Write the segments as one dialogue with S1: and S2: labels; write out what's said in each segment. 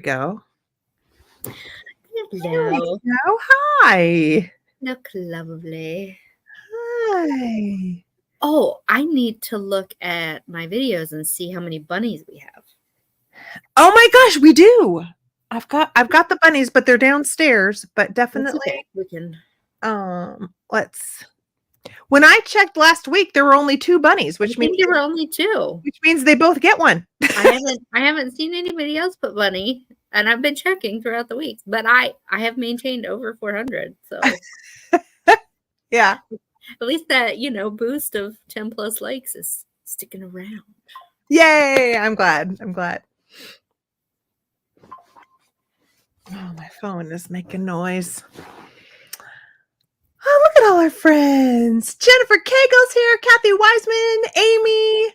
S1: go.
S2: Hello.
S1: Oh, hi.
S2: Look lovely.
S1: Hi.
S2: Oh, I need to look at my videos and see how many bunnies we have.
S1: Oh my gosh, we do. I've got the bunnies, but they're downstairs. But
S2: That's
S1: definitely,
S2: okay. We can.
S1: When I checked last week, there were only 2 bunnies,
S2: I think there were only 2.
S1: which means they both get one.
S2: I haven't seen anybody else put bunny, and I've been checking throughout the weeks, but I have maintained over 400. So
S1: Yeah.
S2: at least that boost of 10 plus likes is sticking around.
S1: Yay! I'm glad. Oh, my phone is making noise. Oh, look at all our friends. Jennifer Cagel's here, Kathy Wiseman, Amy,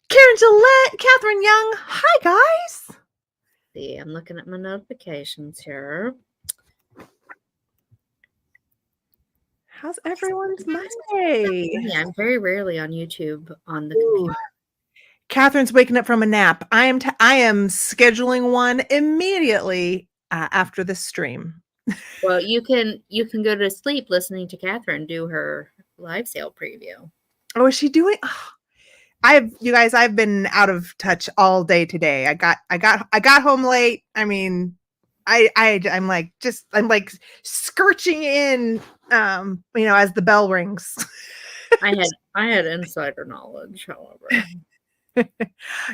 S1: Karen Gillette, Catherine Young. Hi, guys.
S2: See, I'm looking at my notifications here.
S1: How's everyone's Monday?
S2: Yeah, I'm very rarely on YouTube on the computer.
S1: Catherine's waking up from a nap. I am scheduling one immediately after the stream.
S2: Well, you can go to sleep listening to Catherine do her live sale preview.
S1: Oh, is she doing? Oh, I've been out of touch all day today. I got home late. I mean, I'm like skirting in, as the bell rings.
S2: I had insider knowledge, however.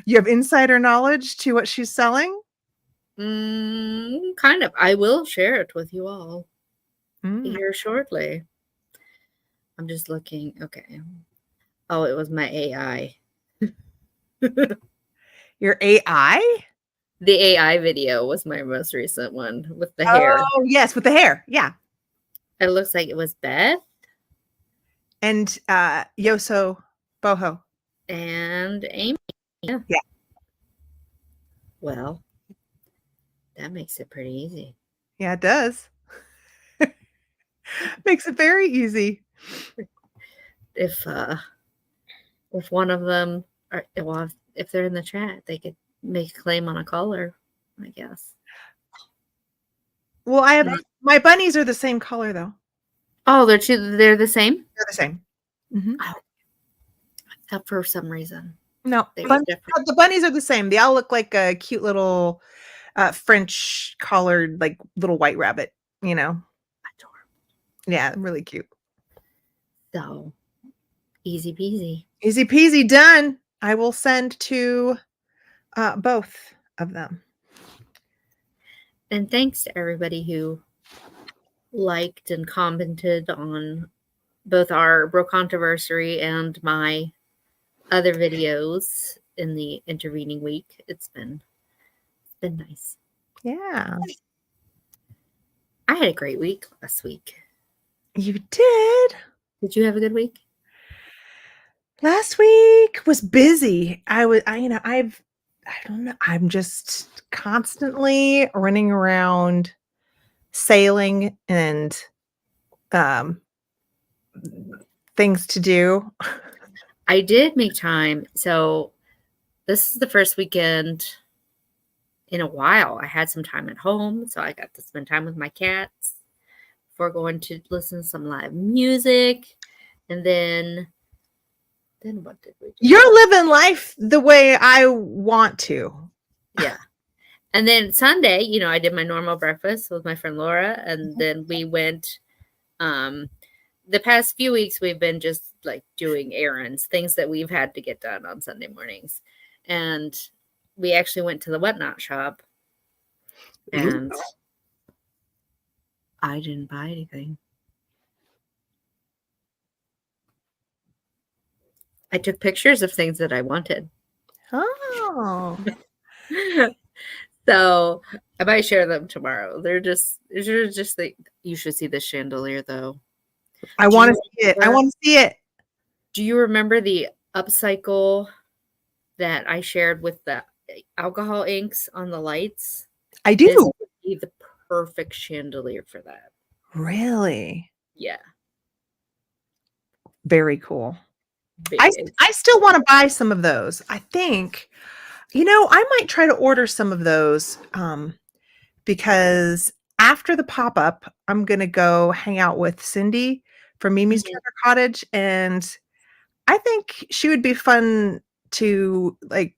S1: You have insider knowledge to what she's selling?
S2: Kind of. I will share it with you all here shortly. I'm just looking. Okay. Oh, it was my AI.
S1: Your AI?
S2: The AI video was my most recent one with the hair.
S1: Oh, yes, with the hair. Yeah.
S2: It looks like it was Beth.
S1: And Yoso Boho.
S2: And Amy. Yeah. Well, that makes it pretty easy.
S1: Yeah, it does. Makes it very easy.
S2: If one of them, if they're in the chat, they could make a claim on a color, I guess.
S1: Well, my bunnies are the same color though.
S2: Oh, they're the same?
S1: They're the same.
S2: Mm-hmm. Oh. Except for some reason.
S1: No, the bunnies are the same. They all look like a cute little French collared, like little white rabbit, Adorable. Yeah, really cute.
S2: So, easy peasy.
S1: Easy peasy, done. I will send to both of them.
S2: And thanks to everybody who liked and commented on both our Brocantiversary and my other videos in the intervening week. It's been nice.
S1: Yeah.
S2: I had a great week last week.
S1: You did?
S2: Did you have a good week?
S1: Last week was busy. I don't know. I'm just constantly running around sailing and things to do.
S2: I did make time. So this is the first weekend in a while. I had some time at home, so I got to spend time with my cats before going to listen to some live music. And then what did we do?
S1: You're living life the way I want to.
S2: Yeah. And then Sunday, I did my normal breakfast with my friend Laura, and then we went the past few weeks we've been just like doing errands, things that we've had to get done on Sunday mornings. And we actually went to the Whatnot shop, and I didn't buy anything. I took pictures of things that I wanted.
S1: Oh.
S2: So I might share them tomorrow. They're just you should see the chandelier though.
S1: I want to see it. I want to see it.
S2: Do you remember the upcycle that I shared with the alcohol inks on the lights?
S1: I do.
S2: This would be the perfect chandelier for that.
S1: Really?
S2: Yeah.
S1: Very cool. I still want to buy some of those. I think, I might try to order some of those because after the pop-up, I'm gonna go hang out with Cindy from Mimi's
S2: Mhm.
S1: Turner Cottage, and I think she would be fun to like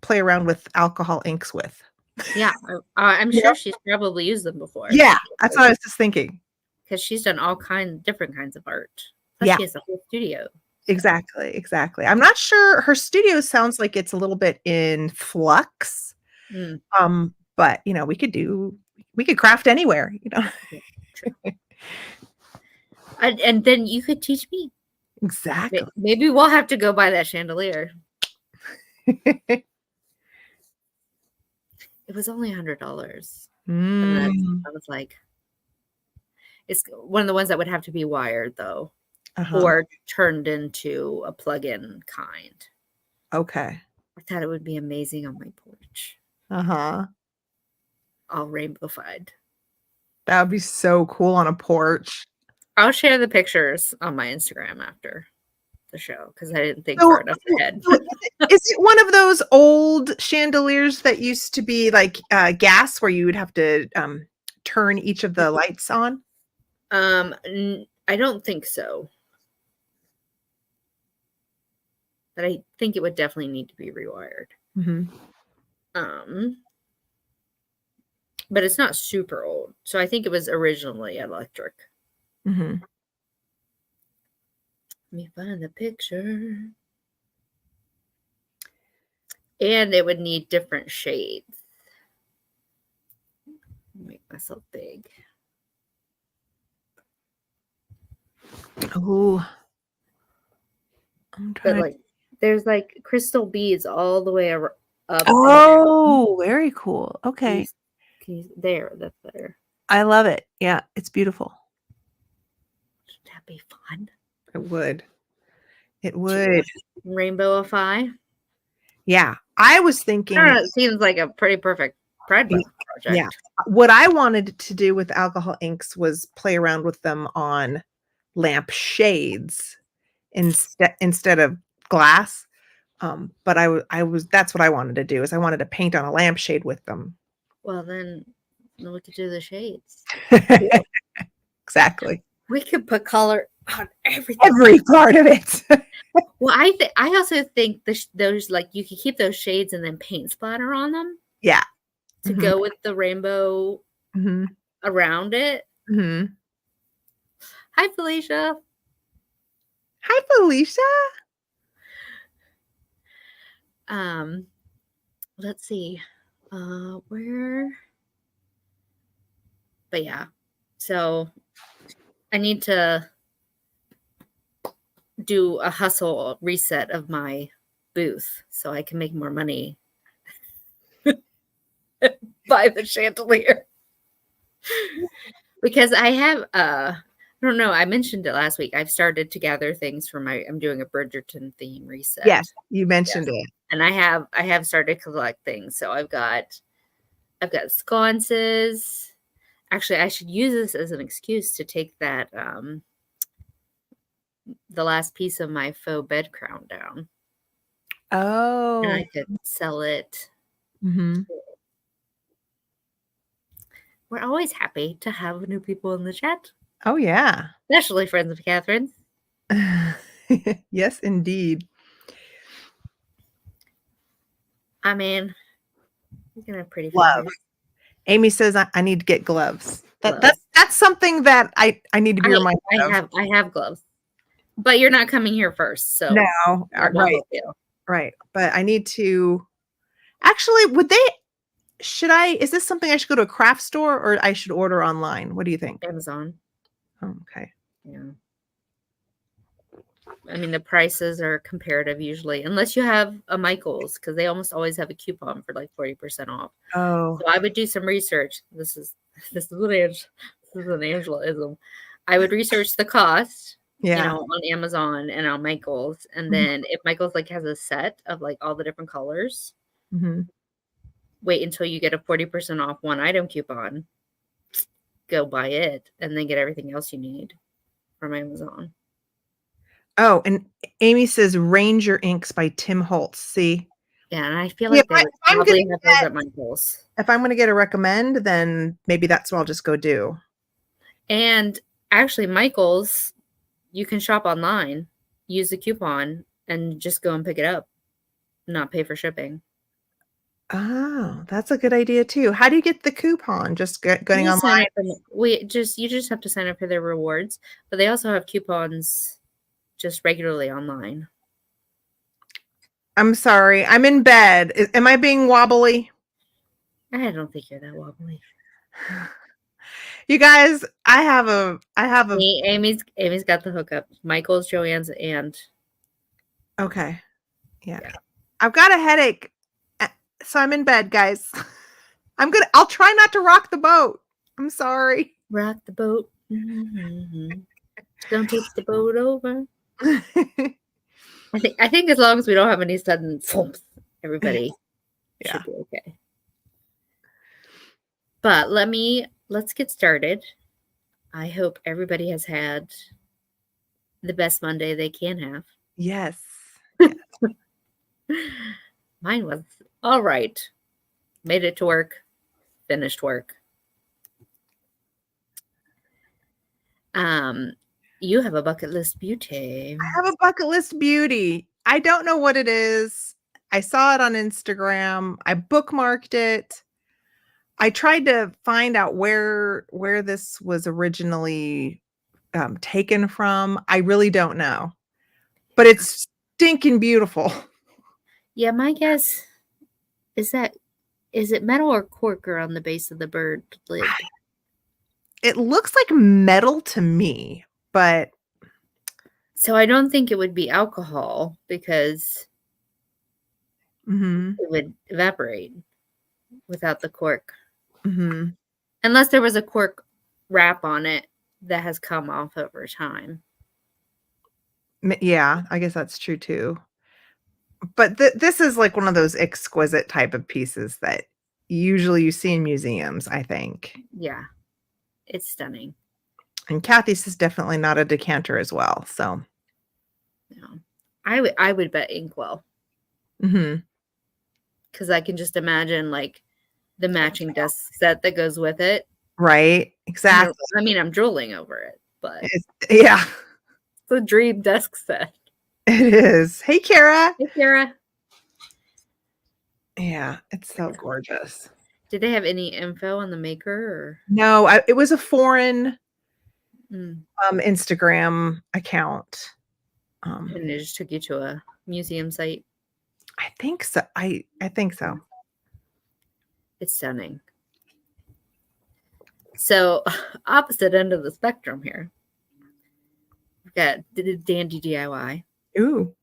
S1: play around with alcohol inks with.
S2: Yeah, I'm
S1: You know?
S2: sure she's probably used them before
S1: Yeah, that's what I was just thinking.
S2: because she's done all different kinds of art. Plus,
S1: Yeah,
S2: she has a whole studio. So,
S1: exactly, exactly. I'm not sure her studio sounds like it's a little bit in flux.
S2: mm,
S1: But we could craft anywhere,
S2: yeah, true. And then you could teach me.
S1: Exactly.
S2: Maybe we'll have to go buy that chandelier. It was only $100, and
S1: Mm,
S2: I was like, it's one of the ones that would have to be wired though,
S1: uh-huh.
S2: or turned into a plug-in kind.
S1: Okay.
S2: I thought it would be amazing on my porch,
S1: Uh-huh.
S2: all rainbow-fied.
S1: That would be so cool on a porch.
S2: I'll share the pictures on my Instagram after the show because I didn't think
S1: So,
S2: far enough ahead.
S1: is it one of those old chandeliers that used to be like gas where you would have to turn each of the lights on?
S2: I don't think so, but I think it would definitely need to be rewired.
S1: Hmm.
S2: Um, but it's not super old, so I think it was originally electric.
S1: Hmm.
S2: Let me find the picture. And it would need different shades. Make myself big.
S1: Oh, I'm
S2: But
S1: trying to.
S2: like, there's like crystal beads all the way up and down.
S1: Oh, very cool.
S2: Can you,
S1: Okay.
S2: there, that's there.
S1: I love it. Yeah, it's beautiful.
S2: Should that be fun?
S1: It would. It
S2: To
S1: would.
S2: rainbowify.
S1: Yeah. I was
S2: I don't
S1: thinking,
S2: know. It seems like a pretty perfect Pride Month
S1: yeah.
S2: project.
S1: What I wanted to do with alcohol inks was play around with them on lamp shades instead of glass. But I was that's what I wanted to do is I wanted to paint on a lampshade with them.
S2: Well, then we could do the shades.
S1: Exactly.
S2: We could put color on everything.
S1: Every part of it.
S2: Well, I also think those like you could keep those shades and then paint splatter on them
S1: Yeah.
S2: to
S1: Mhm.
S2: go with the rainbow
S1: Mhm.
S2: around it.
S1: Mhm.
S2: Hi, Felicia.
S1: Hi, Felicia.
S2: Um, let's see, where? But yeah, so I need to do a hustle reset of my booth so I can make more money. Buy the chandelier because I have I don't know, I mentioned it last week. I've started to gather things for I'm doing a Bridgerton theme reset.
S1: Yes, you
S2: Yes.
S1: mentioned it.
S2: And I have started to collect things. So I've got sconces. Actually, I should use this as an excuse to take that the last piece of my faux bed crown down. And
S1: Oh.
S2: I could sell it.
S1: Mhm.
S2: We're always happy to have new people in the chat,
S1: Oh, yeah.
S2: especially friends of Catherine's.
S1: Yes, indeed.
S2: I mean, you can have pretty
S1: Love.
S2: fingers.
S1: Amy says I need to get gloves.
S2: Gloves.
S1: That's something that I need to be reminded of.
S2: I have gloves, but you're not coming here first, so
S1: No,
S2: I won't
S1: right,
S2: help you.
S1: right. But I need to actually, is this something I should go to a craft store or I should order online? What do you think?
S2: Amazon.
S1: Oh, okay.
S2: Yeah. I mean, the prices are comparative usually, unless you have a Michaels, because they almost always have a coupon for like 40% off.
S1: Oh,
S2: So I would do some research. This is an Angelaism. I would research the cost,
S1: yeah.
S2: on Amazon and on Michaels, and
S1: Mhm,
S2: then if Michaels like has a set of like all the different colors,
S1: mhm.
S2: wait until you get a 40% off one item coupon, go buy it, and then get everything else you need from Amazon.
S1: Oh, and Amy says Ranger Inks by Tim Holtz. See,
S2: Yeah, and I feel
S1: Yeah,
S2: like they would
S1: if I'm
S2: probably
S1: gonna
S2: have those at Michael's.
S1: if I'm gonna get a recommend, then maybe that's what I'll just go do.
S2: And actually, Michael's, you can shop online, use the coupon, and just go and pick it up, not pay for shipping.
S1: Oh, that's a good idea too. How do you get the coupon? Just going
S2: You just sign
S1: online?
S2: up for you just have to sign up for their rewards, but they also have coupons just regularly online.
S1: I'm sorry. I'm in bed. Am I being wobbly?
S2: I don't think you're that wobbly.
S1: You guys, I have a
S2: Amy's got the hookup. Michael's, Joanne's, and
S1: okay. Yeah.
S2: yeah.
S1: I've got a headache. So I'm in bed, guys. I'll try not to rock the boat. I'm sorry.
S2: Rock the boat. Mm-hmm. Don't tip the boat over. I think as long as we don't have any sudden thumps, everybody should be okay. But let's get started. I hope everybody has had the best Monday they can have.
S1: Yes.
S2: Mine was all right. Made it to work, finished work. You have a bucket list beauty.
S1: I have a bucket list beauty. I don't know what it is. I saw it on Instagram. I bookmarked it. I tried to find out where this was originally taken from. I really don't know. But it's stinking beautiful.
S2: Yeah, my guess is it metal or cork on the base of the bird lid?
S1: It looks like metal to me, but
S2: so I don't think it would be alcohol because
S1: it
S2: would evaporate without the cork.
S1: Unless
S2: there was a cork wrap on it that has come off over time.
S1: Yeah, I guess that's true too. But this is like one of those exquisite type of pieces that usually you see in museums, I think.
S2: Yeah, it's stunning.
S1: And Kathy's is definitely not a decanter as well, so.
S2: No. I would bet Inkwell. Because I can just imagine like the matching desk set that goes with it.
S1: Right, exactly.
S2: I mean, I'm drooling over it, but
S1: yeah.
S2: It's a dream desk set.
S1: It is. Hey, Kara.
S2: Hey, Kara.
S1: Yeah, it's so gorgeous.
S2: Did they have any info on the maker? Or?
S1: No, it was a foreign Instagram account.
S2: And it just took you to a museum site?
S1: I think so. I think so.
S2: It's stunning. So, opposite end of the spectrum here. We've got the Dandy DIY.
S1: Ooh.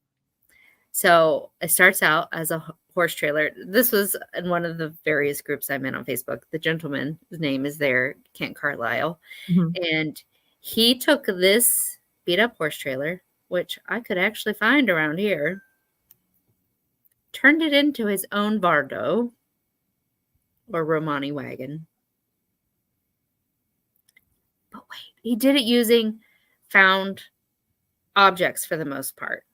S2: So, it starts out as a horse trailer. This was in one of the various groups I'm in on Facebook. The gentleman's name is there, Kent Carlisle. And he took this beat up horse trailer, which I could actually find around here, turned it into his own Bardo or Romani wagon. But wait, he did it using found objects for the most part.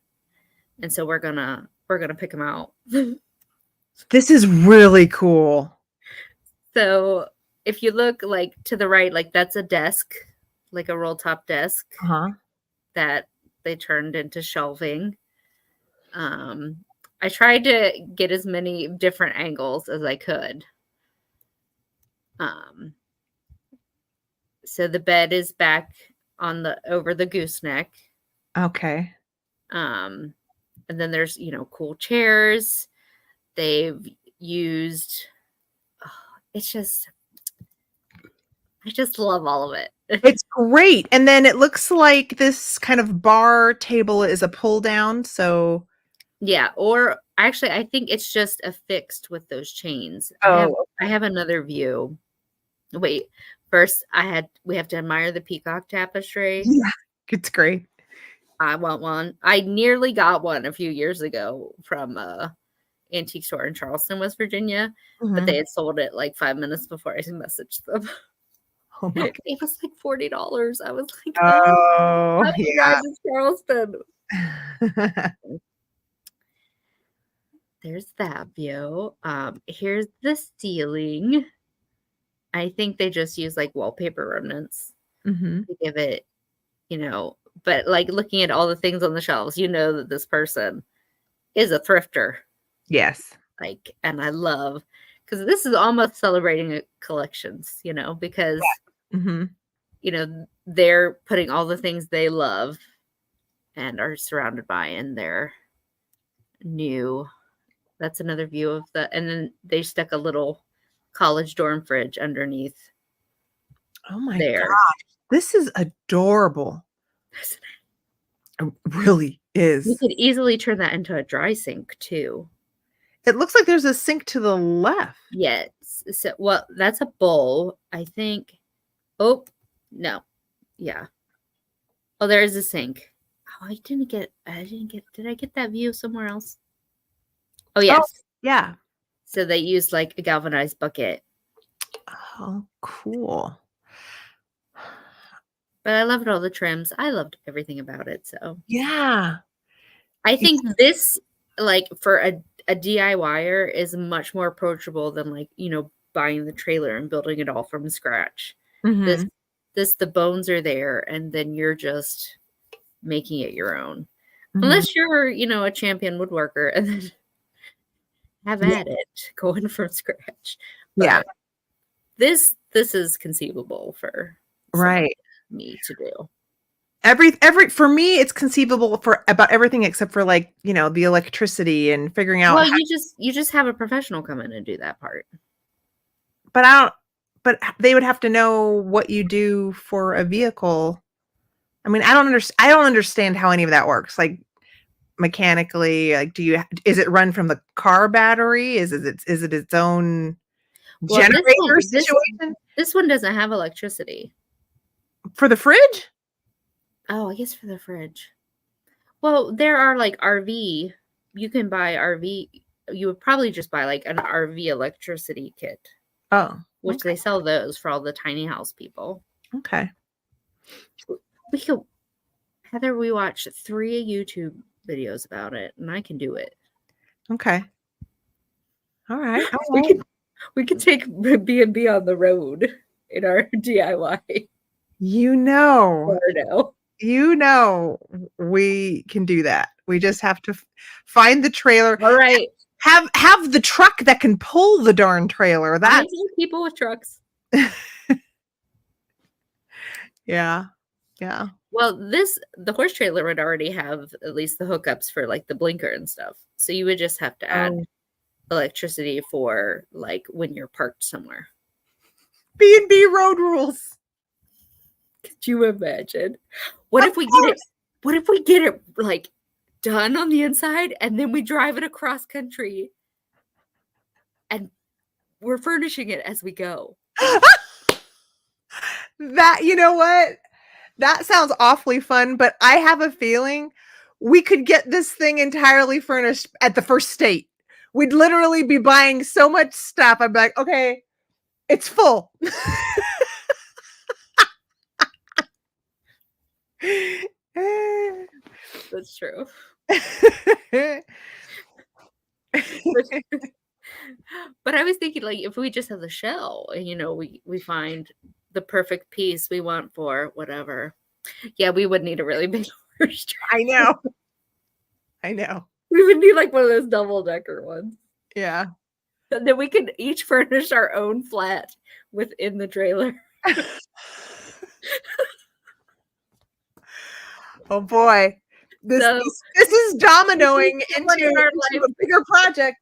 S2: And so we're gonna pick them out.
S1: This is really cool.
S2: So if you look like to the right, like that's a desk, like a roll top desk that they turned into shelving. I tried to get as many different angles as I could. So the bed is back over the gooseneck.
S1: Okay.
S2: And then there's, cool chairs. They've used, I just love all of it.
S1: It's great. And then it looks like this kind of bar table is a pull down. So
S2: yeah, or actually I think it's just affixed with those chains.
S1: I
S2: have another view. Wait, first we have to admire the peacock tapestry.
S1: Yeah, it's great.
S2: I want one. I nearly got one a few years ago from antique store in Charleston, West Virginia, but they had sold it like 5 minutes before I messaged them.
S1: Oh my God.
S2: It was like $40. I was like,
S1: oh yeah,
S2: Charleston. there's that view. Here's the ceiling. I think they just use like wallpaper remnants
S1: Mm-hmm.
S2: to give it, but like looking at all the things on the shelves, that this person is a thrifter.
S1: Yes.
S2: Like, and I love, because this is almost celebrating collections, because,
S1: Mm-hmm.
S2: they're putting all the things they love and are surrounded by in their new. That's another view of and then they stuck a little college dorm fridge underneath
S1: Oh my
S2: there.
S1: gosh. This is adorable. It really
S2: You
S1: is.
S2: could easily turn that into a dry sink too.
S1: It looks like there's a sink to the left.
S2: Yes. So, well, that's a bowl, I think. Oh, no. Yeah. Oh, there is a sink. Oh, did I get that view somewhere else? Oh, yes.
S1: Oh, yeah.
S2: So they used like a galvanized bucket.
S1: Oh, cool.
S2: But I loved all the trims. I loved everything about it. So
S1: Yeah.
S2: I think this, like for a DIYer, is much more approachable than like, buying the trailer and building it all from scratch.
S1: Mm-hmm.
S2: The bones are there, and then you're just making it your own.
S1: Mm-hmm.
S2: Unless you're, a champion woodworker and then have at it going from scratch. But
S1: Yeah.
S2: This is conceivable for
S1: Right.
S2: me to do.
S1: Every for me, it's conceivable for about everything except for like, the electricity and figuring out.
S2: Well, you just have a professional come in and do that part.
S1: But they would have to know what you do for a vehicle. I mean, I don't understand how any of that works. Like mechanically, like is it run from the car battery? Is it its own generator situation?
S2: This one doesn't have electricity.
S1: For the fridge?
S2: Oh, I guess for the fridge. Well, there are like RV. You can buy RV. You would probably just buy like an RV electricity kit.
S1: Oh.
S2: Which they sell those for all the tiny house people.
S1: Okay.
S2: Heather, we watched 3 YouTube videos about it, and I can do it.
S1: Okay. All right.
S2: We can take B&B on the road in our DIY.
S1: We can do that. We just have to find the trailer.
S2: All right.
S1: Have the truck that can pull the darn trailer. That's
S2: people with trucks.
S1: Yeah.
S2: Well, the horse trailer would already have at least the hookups for like the blinker and stuff. So you would just have to add electricity for like when you're parked somewhere.
S1: B&B road rules.
S2: Could you imagine? What if we get it like done on the inside and then we drive it across country and we're furnishing it as we go?
S1: That, you know what? That sounds awfully fun, but I have a feeling we could get this thing entirely furnished at the first state. We'd literally be buying so much stuff. I'd be like, okay, it's full.
S2: That's true. But I was thinking, like, if we just have the shell and, we find the perfect piece we want for whatever. Yeah, we would need a really big horse trailer.
S1: I know.
S2: We would need like one of those double-decker ones.
S1: Yeah.
S2: And then we could each furnish our own flat within the trailer.
S1: Oh boy. This is dominoing into a bigger project.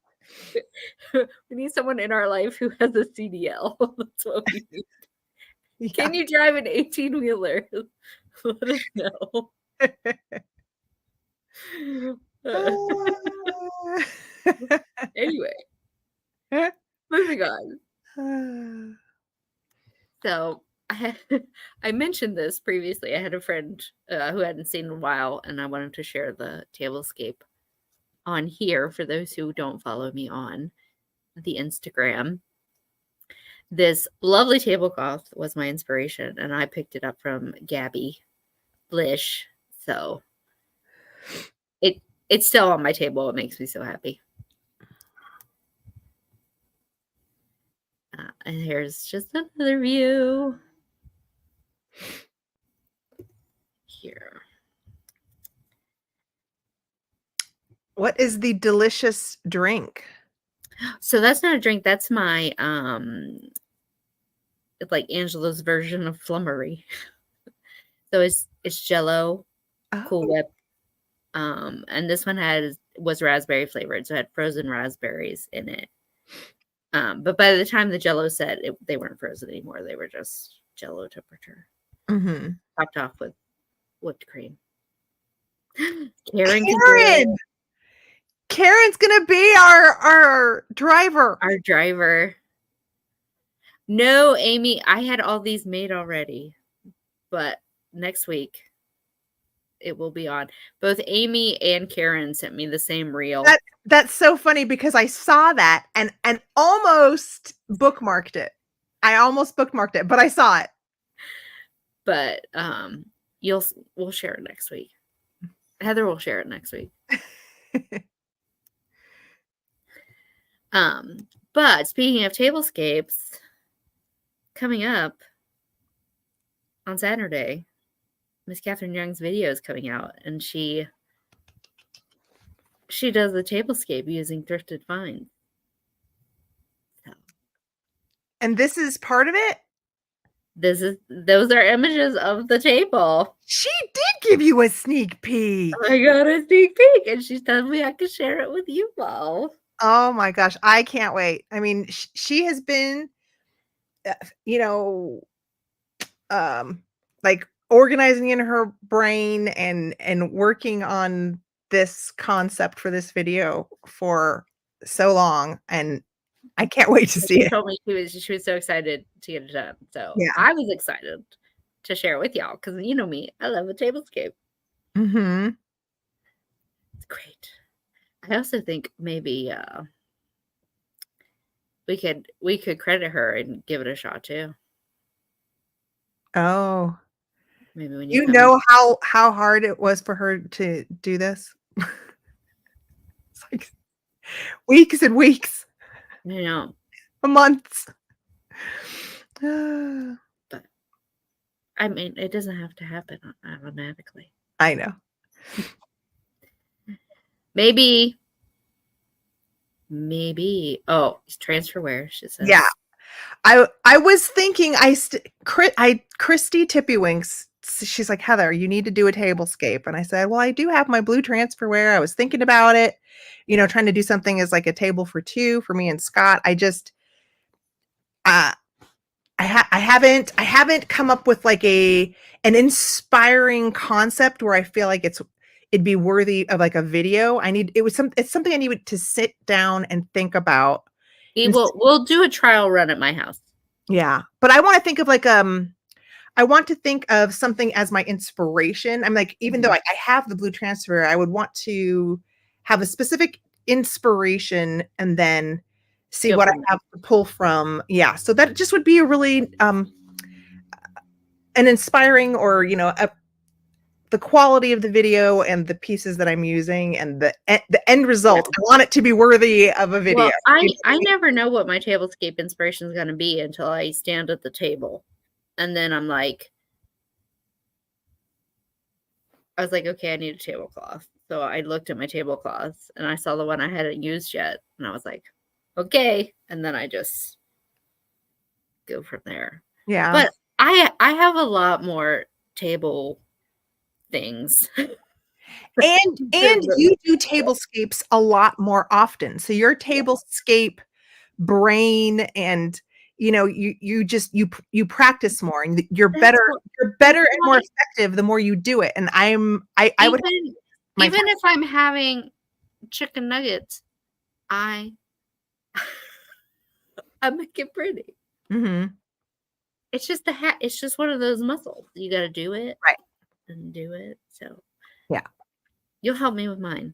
S2: We need someone in our life who has a CDL. That's what we need. Yeah. Can you drive an 18-wheeler? Let us know. Anyway, moving on. So I mentioned this previously. I had a friend who hadn't seen in a while, and I wanted to share the tablescape on here for those who don't follow me on the Instagram. This lovely tablecloth was my inspiration, and I picked it up from Gabby Blish. So it's still on my table. It makes me so happy. And here's just another view. Here.
S1: What is the delicious drink?
S2: So that's not a drink. That's my it's like Angela's version of flummery. So it's Jello, Cool
S1: Oh.
S2: Whip, and this one was raspberry flavored, so it had frozen raspberries in it. But by the time the Jello set, they weren't frozen anymore. They were just Jello temperature, topped off with whipped cream. Karen can do it.
S1: Karen's gonna be our driver.
S2: Our driver. No, Amy, I had all these made already, but next week it will be on. Both Amy and Karen sent me the same reel.
S1: That's so funny because I saw that and almost bookmarked it. I almost bookmarked it, but I saw it.
S2: But we'll share it next week. Heather will share it next week. But speaking of tablescapes, coming up on Saturday, Miss Catherine Young's video is coming out, and she does the tablescape using thrifted finds. So.
S1: And this is part of it?
S2: Those are images of the table.
S1: She did give you a sneak peek.
S2: I got a sneak peek, and she told me I could share it with you all.
S1: Oh my gosh, I can't wait. I mean, she has been, like organizing in her brain and working on this concept for this video for so long, and I can't wait to see it.
S2: She told me she was so excited to get it done. So
S1: yeah.
S2: I was excited to share it with y'all because you know me, I love a tablescape.
S1: Mm-hmm.
S2: It's great. I also think maybe we could credit her and give it a shot too.
S1: Oh,
S2: maybe when
S1: you know how hard it was for her to do this. It's like weeks and weeks.
S2: I know.
S1: Months.
S2: But I mean, it doesn't have to happen automatically.
S1: I know.
S2: Maybe. Oh, transferware. She says.
S1: Yeah, I was thinking. Christy Tippywinks. She's like, Heather, you need to do a tablescape, and I said, well, I do have my blue transferware. I was thinking about it, trying to do something as like a table for two for me and Scott. I just, I haven't come up with like an inspiring concept where I feel like it'd be worthy of like a video. It's something I needed to sit down and think about.
S2: We'll do a trial run at my house.
S1: Yeah, but I want to think of like I want to think of something as my inspiration. I'm like, even though I have the blue transfer, I would want to have a specific inspiration and then see what I have to pull from. Yeah, so that just would be a really an inspiring, or the quality of the video and the pieces that I'm using and the end result. I want it to be worthy of a video.
S2: Well, I never know what my tablescape inspiration is going to be until I stand at the table. And then I was like, okay, I need a tablecloth. So I looked at my tablecloths and I saw the one I hadn't used yet. And I was like, okay. And then I just go from there.
S1: Yeah.
S2: But I have a lot more table things.
S1: And you do tablescapes a lot more often. So your tablescape brain and you practice more and you're better and more effective the more you do it. And I would
S2: even if I'm having chicken nuggets, I make it pretty.
S1: Mm-hmm.
S2: It's just it's just one of those muscles. You got to do it,
S1: right,
S2: and do it. So
S1: yeah,
S2: you'll help me with mine.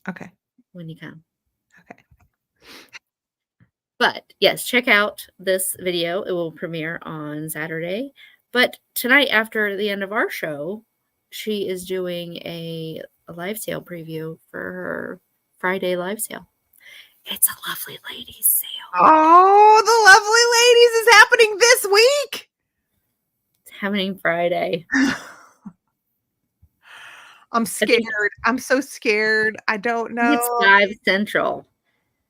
S1: Okay,
S2: when you come.
S1: Okay.
S2: But yes, check out this video. It will premiere on Saturday. But tonight, after the end of our show, she is doing a live sale preview for her Friday live sale. It's a lovely ladies sale.
S1: Oh, the lovely ladies is happening this week.
S2: It's happening Friday.
S1: I'm scared. I'm so scared. I don't know.
S2: It's 5 Central.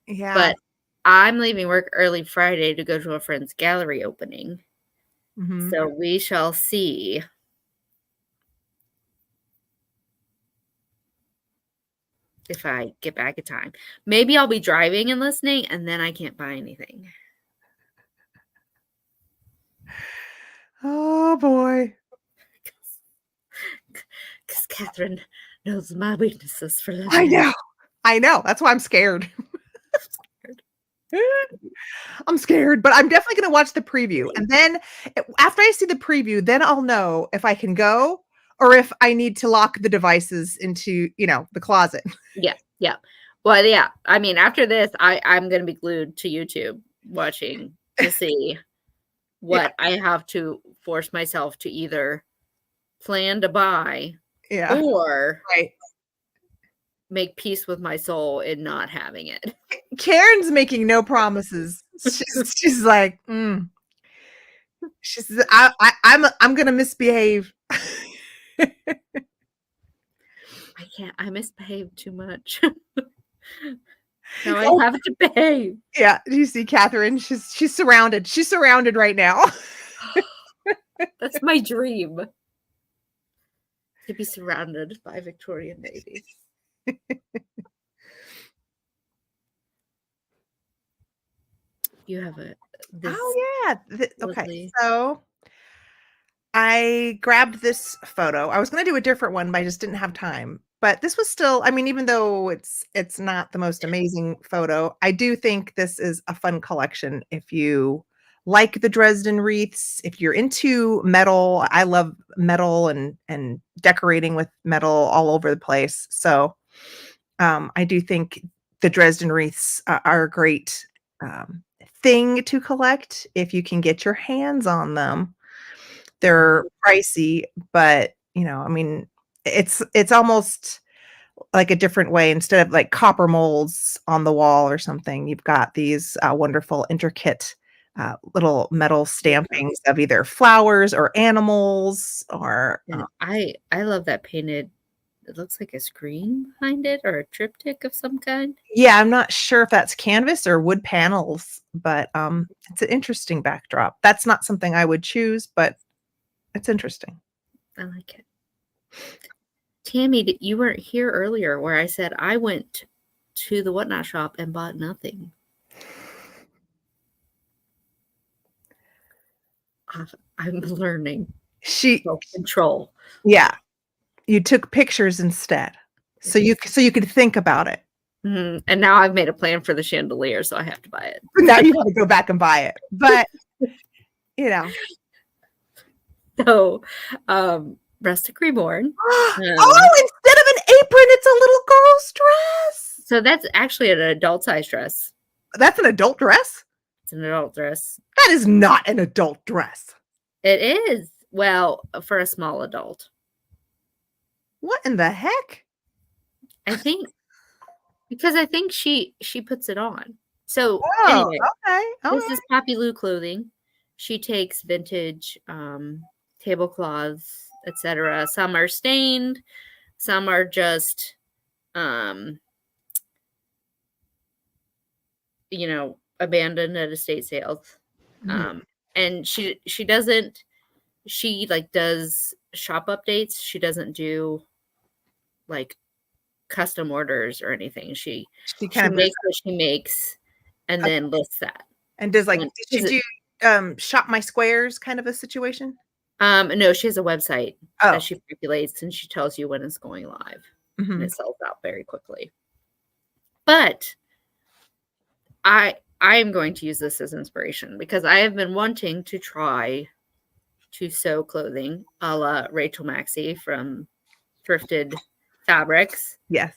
S1: Yeah.
S2: But I'm leaving work early Friday to go to a friend's gallery opening.
S1: Mhm.
S2: So we shall see. If I get back in time. Maybe I'll be driving and listening, and then I can't buy anything.
S1: Oh boy.
S2: Because Catherine knows my weaknesses for
S1: I
S2: living.
S1: know. I know. That's why I'm scared. I'm scared, but I'm definitely going to watch the preview. And then after I see the preview, then I'll know if I can go or if I need to lock the devices into, the closet.
S2: Yeah, yeah. Well, yeah. I mean, after this, I'm going to be glued to YouTube watching to see what I have to force myself to either plan to buy
S1: Yeah.
S2: or
S1: Right.
S2: make peace with my soul in not having it.
S1: Karen's making no promises. She's like, she says, I'm gonna misbehave.
S2: I can't. I misbehave too much. Now I have to behave.
S1: Yeah. Do you see Catherine? She's surrounded. She's surrounded right now.
S2: That's my dream. To be surrounded by Victorian ladies. You have this.
S1: Oh yeah. Okay.
S2: Lovely.
S1: So I grabbed this photo. I was going to do a different one, but I just didn't have time. But this was still, I mean, even though it's not the most amazing photo, I do think this is a fun collection if you like the Dresden wreaths, if you're into metal. I love metal and decorating with metal all over the place. So I do think the Dresden wreaths are a great thing to collect if you can get your hands on them. They're pricey, but I mean, it's almost like a different way. Instead of like copper molds on the wall or something, you've got these wonderful, intricate little metal stampings of either flowers or animals or
S2: I love that painted. It looks like a screen behind it or a triptych of some kind.
S1: yeah, I'm not sure if that's canvas or wood panels, but it's an interesting backdrop. That's not something I would choose, but it's interesting.
S2: I like it. Tammy, you weren't here earlier where I said I went to the Whatnot shop and bought nothing. I'm learning self-control.
S1: Yeah, you took pictures instead, so you could think about it.
S2: Mm-hmm. And now I've made a plan for the chandelier, so I have to buy it.
S1: Now you want to go back and buy it, but
S2: So, Rustic Reborn.
S1: Oh, instead of an apron, it's a little girl's dress.
S2: So that's actually an adult size dress.
S1: That's an adult dress?
S2: It's an adult dress.
S1: That is not an adult dress.
S2: It is. Well, for a small adult.
S1: What in the heck?
S2: I think because I think she puts it on. So anyway,
S1: okay.
S2: This is Poppy Lou clothing. She takes vintage tablecloths, etc. Some are stained, some are just abandoned at estate sales. And she does shop updates. She doesn't do like custom orders or anything. She makes what she makes and then lists that.
S1: And does did she do shop my squares kind of a situation?
S2: No, she has a website that she populates and she tells you when it's going live. And it sells out very quickly. But I am going to use this as inspiration because I have been wanting to try to sew clothing a la Rachel Maxey from Thrifted Fabrics.
S1: Yes.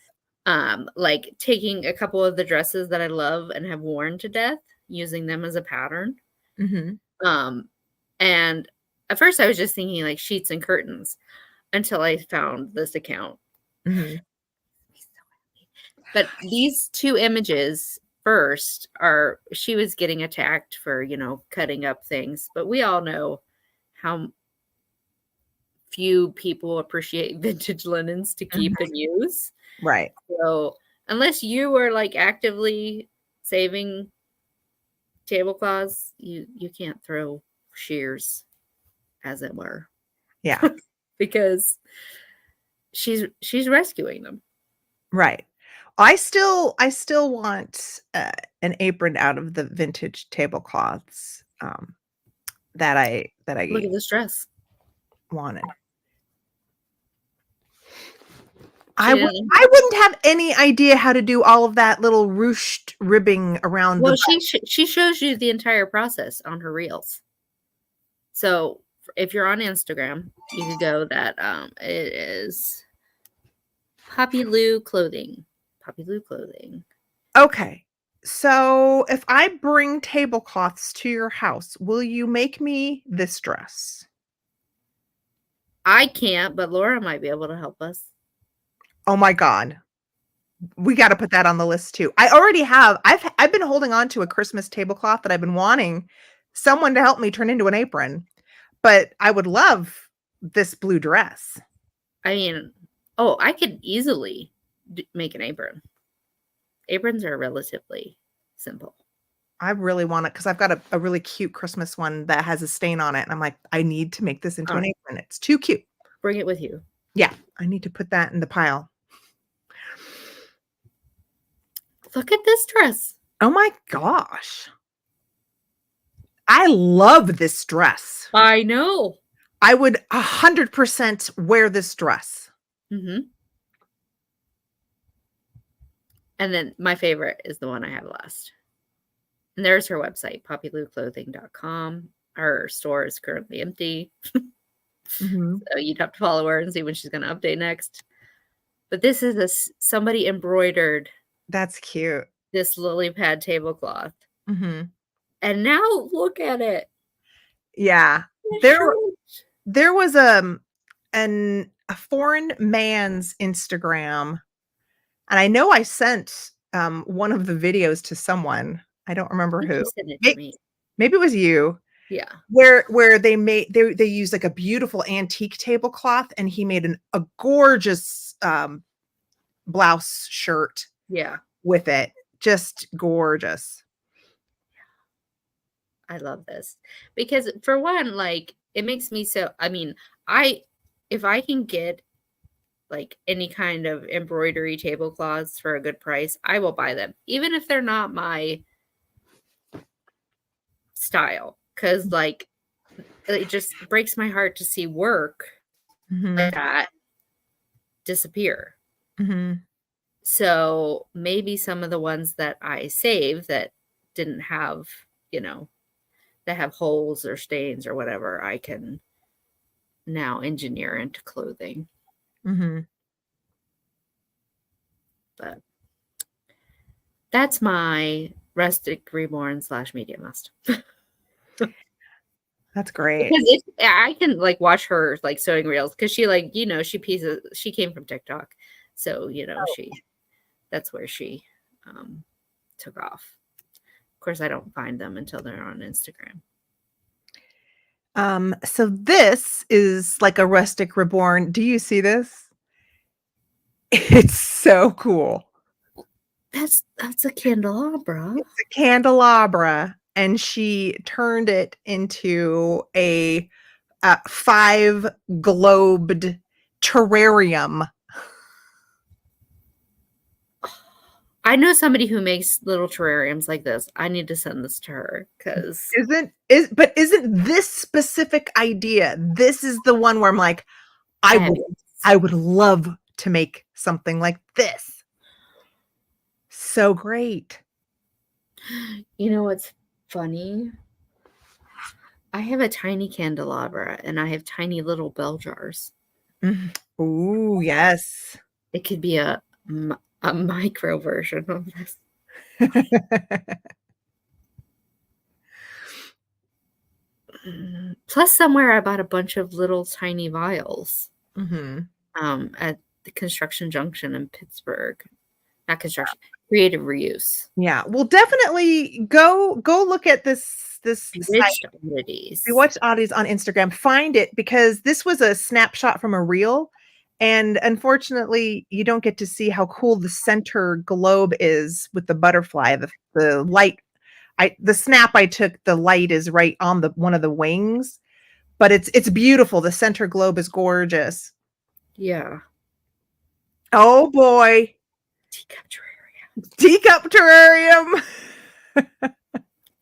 S2: Like taking a couple of the dresses that I love and have worn to death, using them as a pattern. And at first I was just thinking like sheets and curtains until I found this account. But these two images first, she was getting attacked for, cutting up things. But we all know how few people appreciate vintage linens to keep and use.
S1: Right.
S2: So unless you are like actively saving tablecloths, you can't throw shears, as it were.
S1: Yeah.
S2: Because she's rescuing them.
S1: Right. I still want an apron out of the vintage tablecloths that I
S2: Look at this dress.
S1: wanted.
S2: She
S1: I
S2: didn't.
S1: wouldn't have any idea how to do all of that little ruched ribbing around
S2: Well,
S1: the
S2: she shows you the entire process on her reels. So if you're on Instagram, you could go that it is Poppy Lou Clothing. Poppy Lou Clothing.
S1: Okay. So if I bring tablecloths to your house, will you make me this dress?
S2: I can't, but Laura might be able to help us.
S1: Oh my God. We got to put that on the list too. I already have. I've been holding on to a Christmas tablecloth that I've been wanting someone to help me turn into an apron, but I would love this blue dress.
S2: I mean, I could easily make an apron. Aprons are relatively simple.
S1: I really want it because I've got a really cute Christmas one that has a stain on it. And I'm like, I need to make this into an apron. It's too cute.
S2: Bring it with you.
S1: Yeah, I need to put that in the pile.
S2: Look at this dress.
S1: Oh my gosh. I love this dress.
S2: I know.
S1: I would 100% wear this dress.
S2: Mm-hmm. And then my favorite is the one I have last. And there's her website, poppylouclothing.com. Her store is currently empty.
S1: Mm-hmm.
S2: So you'd have to follow her and see when she's going to update next. But this is somebody embroidered.
S1: That's cute.
S2: This lily pad tablecloth.
S1: Mm-hmm.
S2: And now look at it.
S1: Yeah. There was a foreign man's Instagram, and I know I sent one of the videos to someone. I don't remember who. Maybe it was you.
S2: Yeah.
S1: Where they used like a beautiful antique tablecloth, and he made a gorgeous blouse shirt.
S2: Yeah.
S1: With it. Just gorgeous.
S2: I love this because for one, like it makes me so, I mean, if I can get like any kind of embroidery tablecloths for a good price, I will buy them, even if they're not my style. Cause like it just breaks my heart to see work like that disappear.
S1: Mm-hmm.
S2: So maybe some of the ones that I save that didn't have, that have holes or stains or whatever, I can now engineer into clothing.
S1: Mm-hmm.
S2: But that's my rustic reborn / media must.
S1: That's great.
S2: Because I can like watch her like sewing reels because she like, she came from TikTok. So, that's where she took off. Of course, I don't find them until they're on Instagram.
S1: So this is like a rustic reborn. Do you see this? It's so cool.
S2: That's a candelabra.
S1: It's a candelabra, and she turned it into a 5-globed terrarium.
S2: I know somebody who makes little terrariums like this. I need to send this to her because
S1: isn't this specific idea? This is the one where I'm like, I would love to make something like this. So great.
S2: You know what's funny? I have a tiny candelabra and I have tiny little bell jars.
S1: Mm-hmm. Ooh, yes.
S2: It could be a micro version of this. Plus, somewhere I bought a bunch of little tiny vials
S1: mm-hmm.
S2: At the construction junction in Pittsburgh. Not construction, creative reuse.
S1: Yeah. Well, definitely go look at this site.
S2: Bewitched oddities.
S1: Bewitched Oddities on Instagram. Find it because this was a snapshot from a reel. And unfortunately, you don't get to see how cool the center globe is with the butterfly. The light, the snap I took, the light is right on the one of the wings, but it's beautiful. The center globe is gorgeous.
S2: Yeah.
S1: Oh boy,
S2: Teacup terrarium.
S1: teacup terrarium.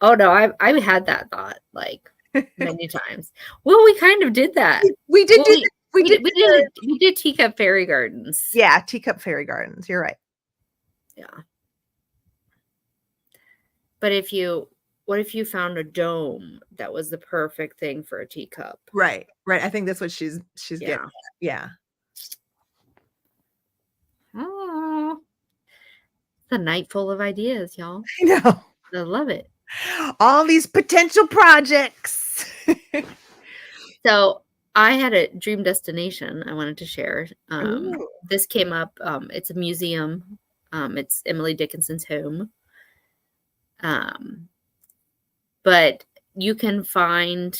S2: Oh no, I've had that thought like many times. Well, we kind of did that.
S1: We did
S2: Well,
S1: do the,
S2: we did teacup fairy gardens.
S1: yeah, teacup fairy gardens. You're right.
S2: Yeah. But what if you found a dome that was the perfect thing for a teacup?
S1: Right. I think that's what she's
S2: Yeah.
S1: getting at. Yeah.
S2: Oh, it's a night full of ideas, y'all.
S1: I know.
S2: I love it.
S1: All these potential projects.
S2: So I had a dream destination I wanted to share.
S1: Ooh.
S2: This came up. It's a museum. It's Emily Dickinson's home. But you can find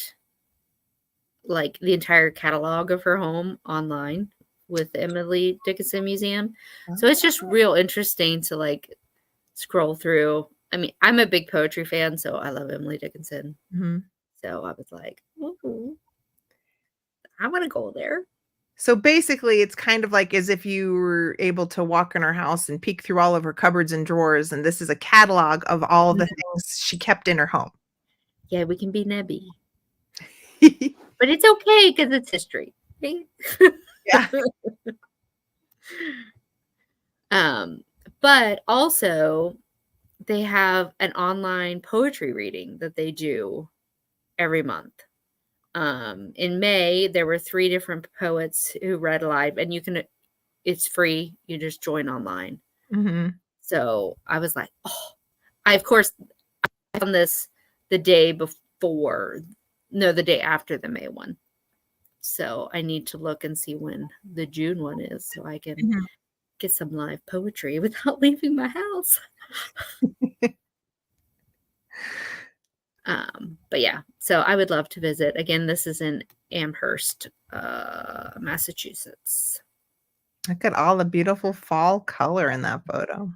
S2: like the entire catalog of her home online with the Emily Dickinson Museum. So it's just real interesting to like scroll through. I mean, I'm a big poetry fan, so I love Emily Dickinson.
S1: Mm-hmm.
S2: So I was like, ooh, I want to go there.
S1: So basically, it's kind of like as if you were able to walk in her house and peek through all of her cupboards and drawers, and this is a catalog of all the things she kept in her home.
S2: Yeah, we can be nebby. But it's okay because it's history. Right?
S1: Yeah.
S2: But also they have an online poetry reading that they do every month. In May, there were 3 different poets who read live, and it's free. You just join online.
S1: Mm-hmm.
S2: So I was like, oh, I found this the day after the May one. So I need to look and see when the June one is so I can get some live poetry without leaving my house. But yeah, so I would love to visit. Again, this is in Amherst, Massachusetts.
S1: Look at all the beautiful fall color in that photo.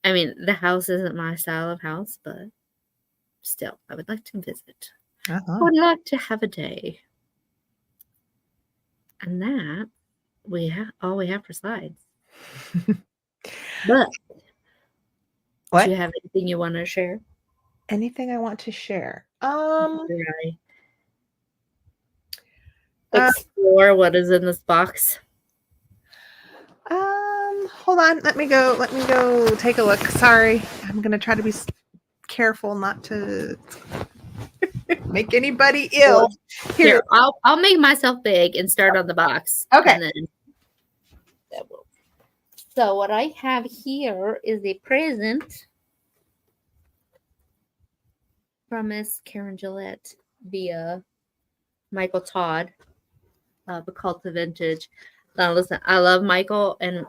S2: I mean, the house isn't my style of house, but still, I would like to visit. I would like to have a day. And that all we have for slides. But
S1: what?
S2: Do you have anything you want to share?
S1: Anything I want to share?
S2: Explore what is in this box.
S1: Hold on. Let me go take a look. Sorry. I'm going to try to be careful not to make anybody ill.
S2: Here, I'll make myself big and start on the box.
S1: Okay.
S2: And then so what I have here is a present from Miss Karen Gillette via Michael Todd, the Cult of Vintage. Now listen, I love Michael and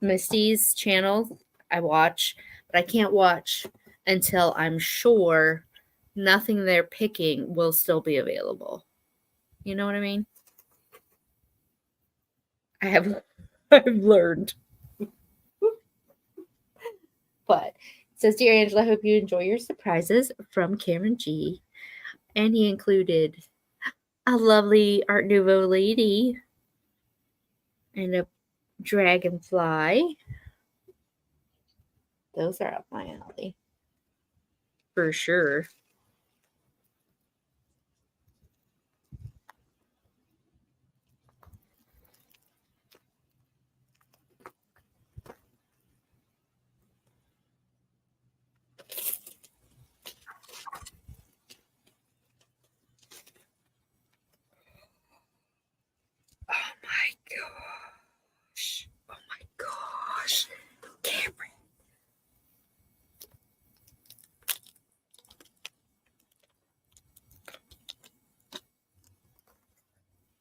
S2: Misty's channels. I watch, but I can't watch until I'm sure nothing they're picking will still be available. You know what I mean? I've learned. But it says, Dear Angela, I hope you enjoy your surprises from Cameron G. And he included a lovely Art Nouveau lady and a dragonfly. Those are up my alley. For sure. Oh my gosh. Cameron.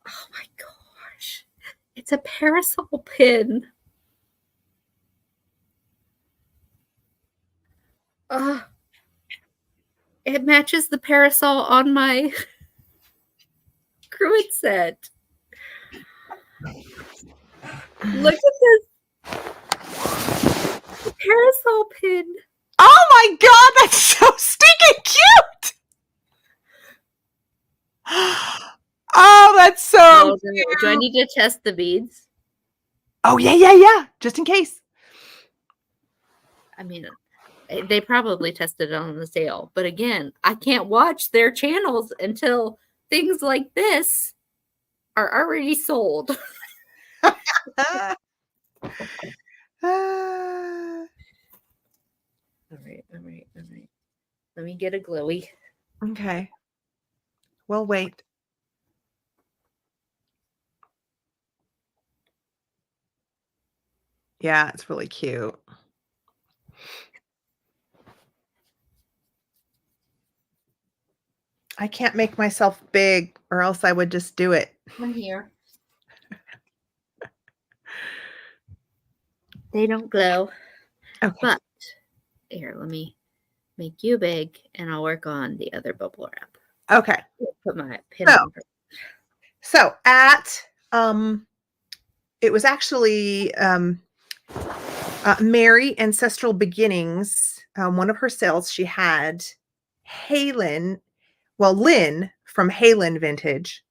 S2: Oh my gosh. It's a parasol pin. It matches the parasol on my cruet set. Look at this parasol pin.
S1: Oh my god, that's so stinking cute! Oh, that's so
S2: Do I need to test the beads?
S1: Oh, yeah. Just in case.
S2: I mean, they probably tested it on the sale. But again, I can't watch their channels until things like this are already sold.
S1: Ah.
S2: All right. Let me get a glowy.
S1: Okay. We'll wait. Yeah, it's really cute. I can't make myself big or else I would just do it.
S2: I'm here. They don't glow.
S1: Okay.
S2: But here, let me make you big and I'll work on the other bubble wrap.
S1: Okay.
S2: Put my pin on.
S1: So at it was actually Mary Ancestral Beginnings, one of her sales, she had Lynn from Halen Vintage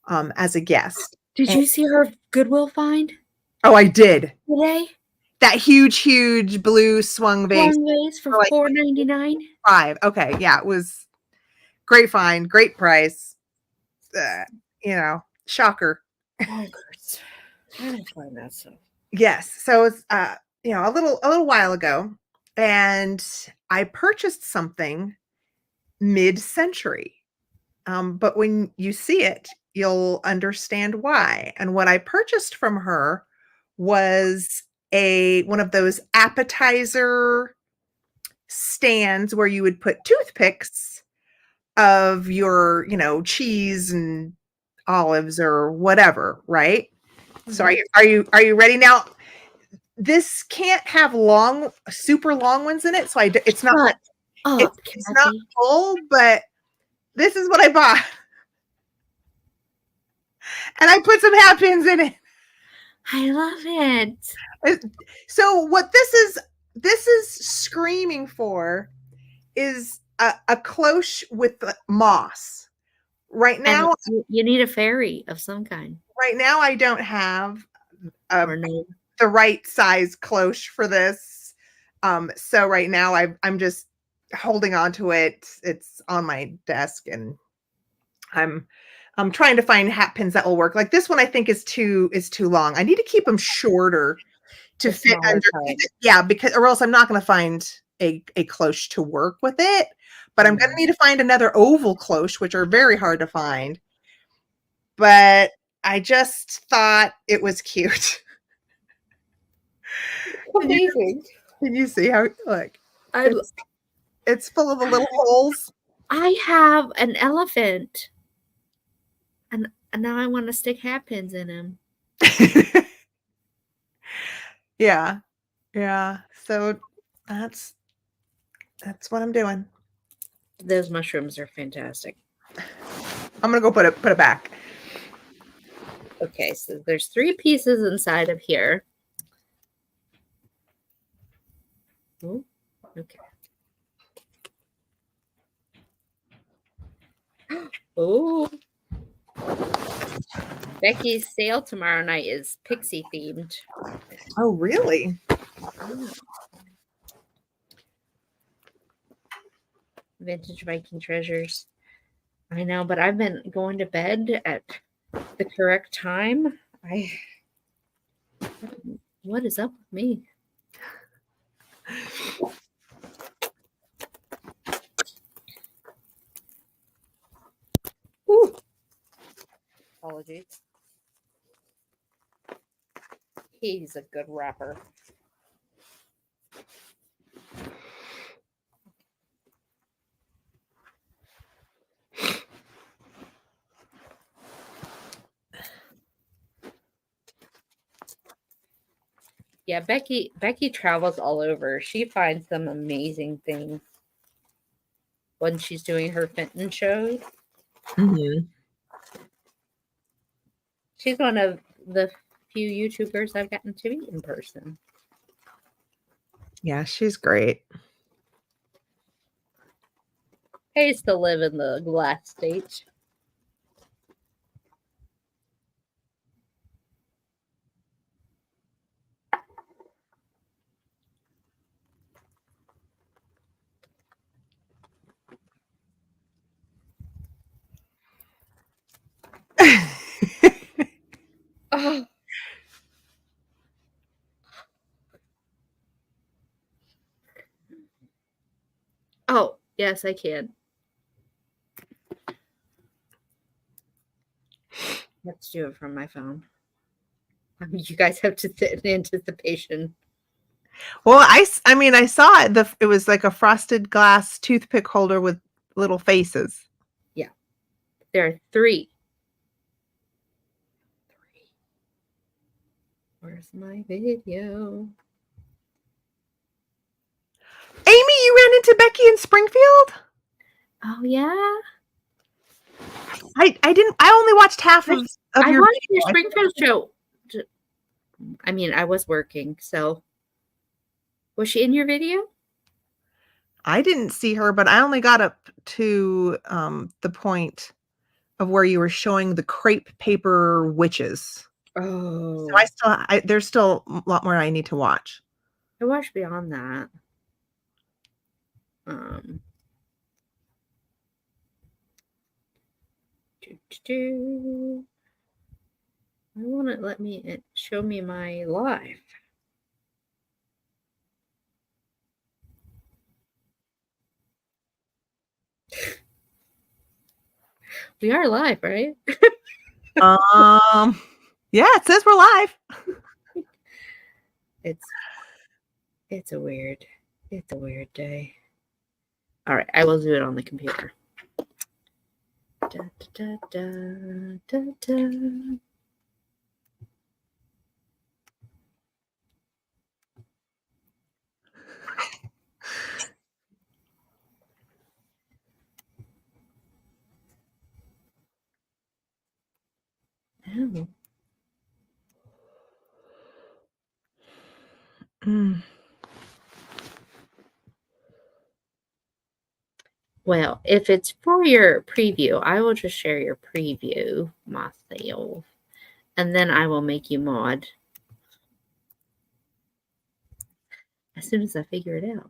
S1: as a guest.
S2: Did you see her Goodwill find?
S1: Oh, I did.
S2: Today?
S1: That huge blue swung vase.
S2: Swung vase for like $4.99.
S1: $5. Okay, yeah, it was great find, great price. Shocker.
S2: Oh, I didn't find that stuff.
S1: Yes. So it's a little while ago, and I purchased something mid-century. But when you see it, you'll understand why. And what I purchased from her was one of those appetizer stands where you would put toothpicks of your, cheese and olives or whatever, right? Mm-hmm. So are you ready now? This can't have super long ones in it, so it's not it's not full, but this is what I bought. And I put some hat pins in it.
S2: I love it.
S1: So what this is screaming for is a cloche with moss. Right now,
S2: you need a fairy of some kind.
S1: Right now, I don't have the right size cloche for this. So right now, I'm just holding on to it. It's on my desk, and I'm trying to find hat pins that will work. Like this one, I think is too long. I need to keep them shorter to fit underneath it. Yeah, or else I'm not going to find a cloche to work with it. But I'm going to need to find another oval cloche, which are very hard to find. But I just thought it was cute.
S2: Amazing.
S1: Can you see how look? It's full of the little holes.
S2: I have an elephant. And now I want to stick hat pins in him.
S1: Yeah. So that's what I'm doing.
S2: Those mushrooms are fantastic.
S1: I'm gonna go put it back.
S2: Okay, so there's 3 pieces inside of here. Ooh, okay. Oh. Becky's sale tomorrow night is pixie themed.
S1: Oh, really?
S2: Vintage Viking treasures. I know, but I've been going to bed at the correct time. What is up with me? Ooh. Apologies. He's a good rapper. Yeah, Becky travels all over. She finds some amazing things. when she's doing her Fenton shows.
S1: Mhm.
S2: She's one of the few YouTubers I've gotten to meet in person.
S1: Yeah, she's great.
S2: I used to live in the glass stage. Oh. Oh, yes, I can. Let's do it from my phone. You guys have to sit in anticipation.
S1: Well, I mean, I saw it. It was like a frosted glass toothpick holder with little faces.
S2: Yeah. There are three. Where's my video?
S1: Amy, you ran into Becky in Springfield?
S2: Oh, yeah.
S1: I didn't. I only watched half of
S2: I
S1: your
S2: watched
S1: video.
S2: your Springfield show. I mean, I was working, so. Was she in your video?
S1: I didn't see her, but I only got up to the point of where you were showing the crepe paper witches.
S2: Oh.
S1: So there's still a lot more I need to watch.
S2: I watched beyond that. I want to let me show me my life. We are live, right?
S1: Yeah, it says we're live.
S2: It's a weird day. All right, I will do it on the computer. Da, da, da, da, da. Oh. Well, if it's for your preview, I will just share your preview myself, and then I will make you mod as soon as I figure it out.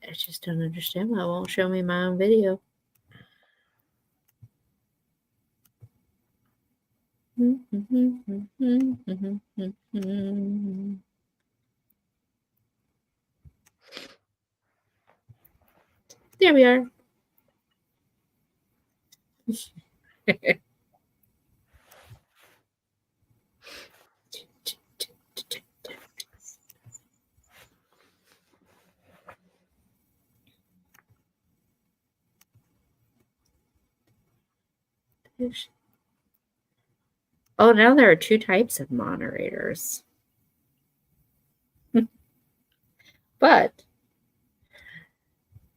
S2: I just don't understand why it won't show me my own video. There we are. Oh, now there are two types of moderators. But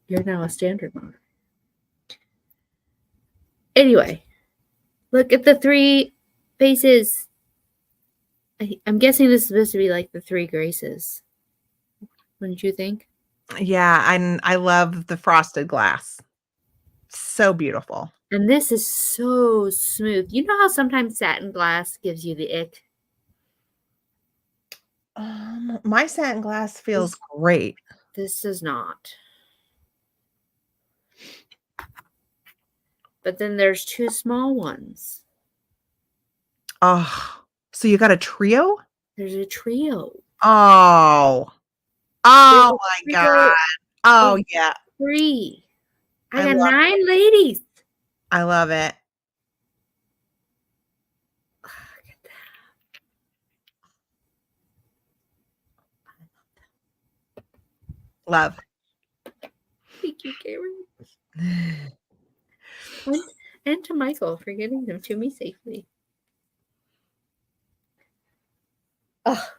S2: you're now a standard moderator. Anyway, look at the three faces. I'm guessing this is supposed to be like the three graces. Wouldn't you think?
S1: Yeah, I love the frosted glass. So beautiful.
S2: And this is so smooth. You know how sometimes satin glass gives you the ick?
S1: My satin glass feels great.
S2: This does not. But then there's two small ones.
S1: Oh, so you got a trio?
S2: There's a trio.
S1: Oh my God. Oh yeah.
S2: 3. I
S1: I
S2: got
S1: love
S2: 9 ladies.
S1: I love it.
S2: Look at that.
S1: Love.
S2: Thank you, Karen. And to Michael for getting them to me safely. Oh,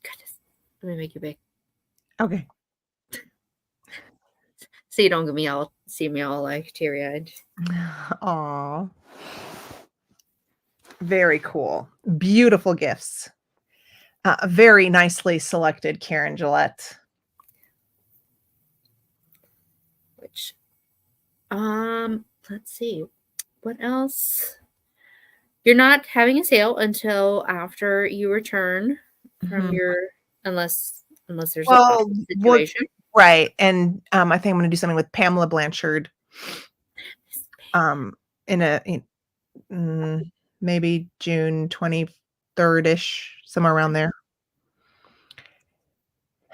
S2: goodness. Let me make you big.
S1: Okay.
S2: So you don't see me all like teary-eyed.
S1: Aw. Very cool. Beautiful gifts. Very nicely selected, Karen Gillette.
S2: Which, let's see. What else? You're not having a sale until after you return from
S1: Mhm.
S2: unless there's a
S1: Well,
S2: hostage
S1: what
S2: situation.
S1: right, and, I think I'm gonna do something with Pamela Blanchard, in maybe June 23rd-ish, somewhere around there.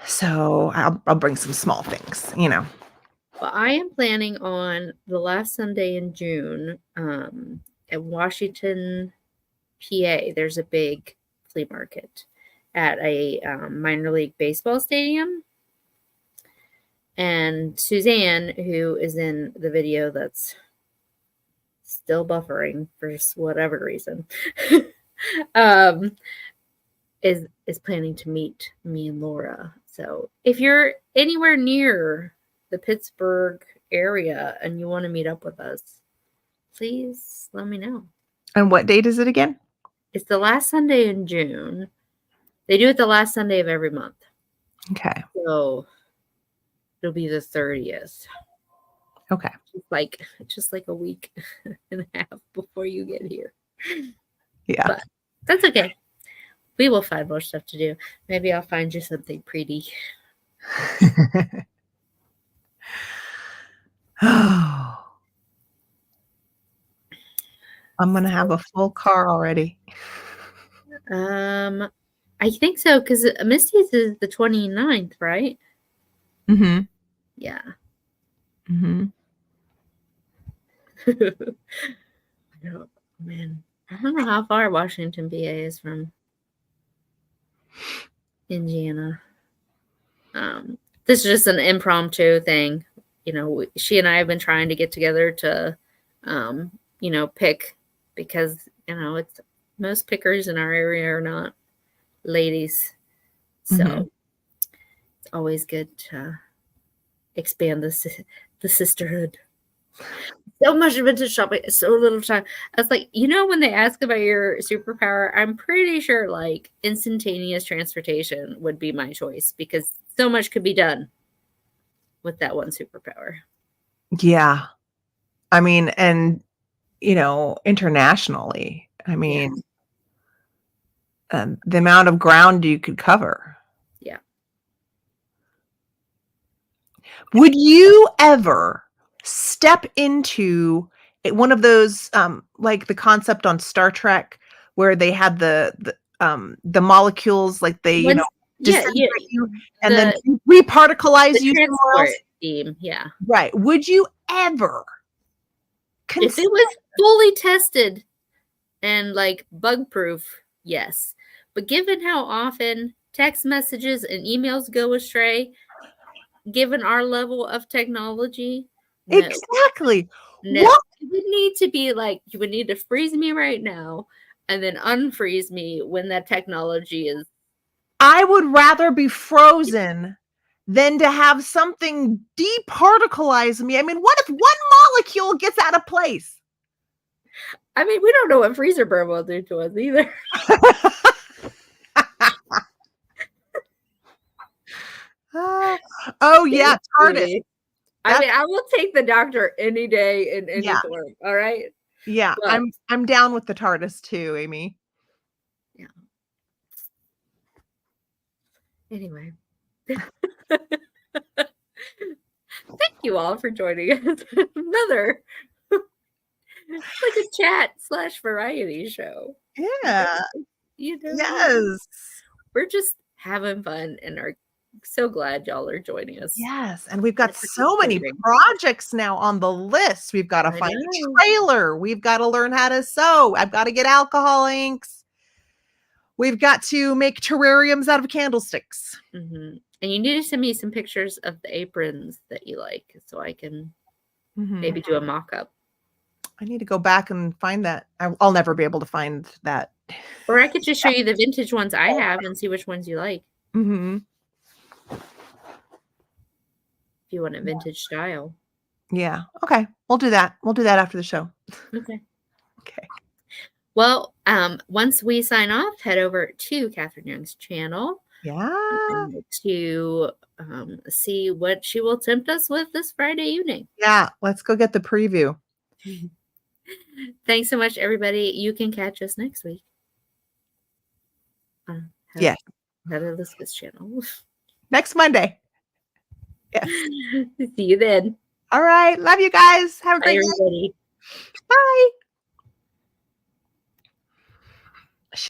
S1: So, I'll bring some small things, you know.
S2: Well, I am planning on the last Sunday in June, at Washington, PA. There's a big flea market at a minor league baseball stadium. And Suzanne, who is in the video that's still buffering for whatever reason, um, is planning to meet me and Laura. So if you're anywhere near the Pittsburgh area and you want to meet up with us, please let me know.
S1: And what date is it again?
S2: It's the last Sunday in June. They do it the last Sunday of every month.
S1: Okay.
S2: So it'll be the 30th.
S1: Okay.
S2: Just like a week and a half before you get here.
S1: Yeah.
S2: But that's okay. We will find more stuff to do. Maybe I'll find you something pretty.
S1: I'm gonna have a full car already.
S2: I think so, because Misty's is the 29th, right?
S1: Mm-hmm.
S2: Yeah.
S1: Mm-hmm.
S2: No, man. I don't know how far Washington, PA is from Indiana. This is just an impromptu thing. You know, she and I have been trying to get together to, pick, because, it's most pickers in our area are not ladies. So
S1: Mhm.
S2: it's always good to expand the sisterhood. So much vintage shopping, so little time. I was like, when they ask about your superpower, I'm pretty sure like instantaneous transportation would be my choice, because so much could be done with that one superpower.
S1: Yeah. I mean, and, internationally, I
S2: Yeah.
S1: mean, the amount of ground you could cover.
S2: Yeah.
S1: Would you ever step into one of those, like the concept on Star Trek where they had the molecules, like they,
S2: Once, yeah,
S1: disintegrate you and then
S2: the
S1: reparticleize
S2: the
S1: you somewhere
S2: transport
S1: else?
S2: theme, yeah.
S1: Right. Would you ever
S2: If it
S1: consider
S2: was fully tested and like bug proof, yes. But given how often text messages and emails go astray, given our level of technology, no.
S1: exactly.
S2: No.
S1: What
S2: It would need to be like, you would need to freeze me right now and then unfreeze me when that technology is.
S1: I would rather be frozen than to have something departicleize me. I mean, what if one molecule gets out of place?
S2: I mean, we don't know what freezer burn will do to us either.
S1: Oh, yeah, TARDIS.
S2: I mean, I will take the doctor any day in any
S1: Yeah.
S2: form. All right.
S1: Yeah,
S2: But
S1: I'm down with the TARDIS too, Amy.
S2: yeah. Anyway. Thank you all for joining us. Another like a chat/variety show.
S1: Yeah. Yes.
S2: We're just having fun and are so glad y'all are joining us.
S1: Yes, and we've got
S2: And
S1: so many
S2: participating.
S1: projects now on the list. We've gotta
S2: I
S1: find a
S2: know.
S1: trailer. We've gotta learn how to sew. I've gotta get alcohol inks. We've got to make terrariums out of candlesticks.
S2: And you need to send me some pictures of the aprons that you like so I can maybe do a mock-up.
S1: I need to go back and find that. I'll never be able to find that.
S2: Or I could just show you the vintage ones I have and see which ones you like.
S1: Mhm.
S2: if you want a vintage style.
S1: Yeah. Okay. We'll do that. We'll do that after the show.
S2: Okay.
S1: Okay.
S2: Well, once we sign off, head over to Catherine Young's channel
S1: Yeah.
S2: to see what she will tempt us with this Friday evening.
S1: Yeah. Let's go get the preview.
S2: Thanks so much, everybody. You can catch us next week.
S1: Yes.
S2: Heather Elizabeth's channel.
S1: Next Monday. Yes.
S2: See you then.
S1: All right. Love you guys. Have a
S2: Bye,
S1: great day.
S2: everybody.
S1: Bye.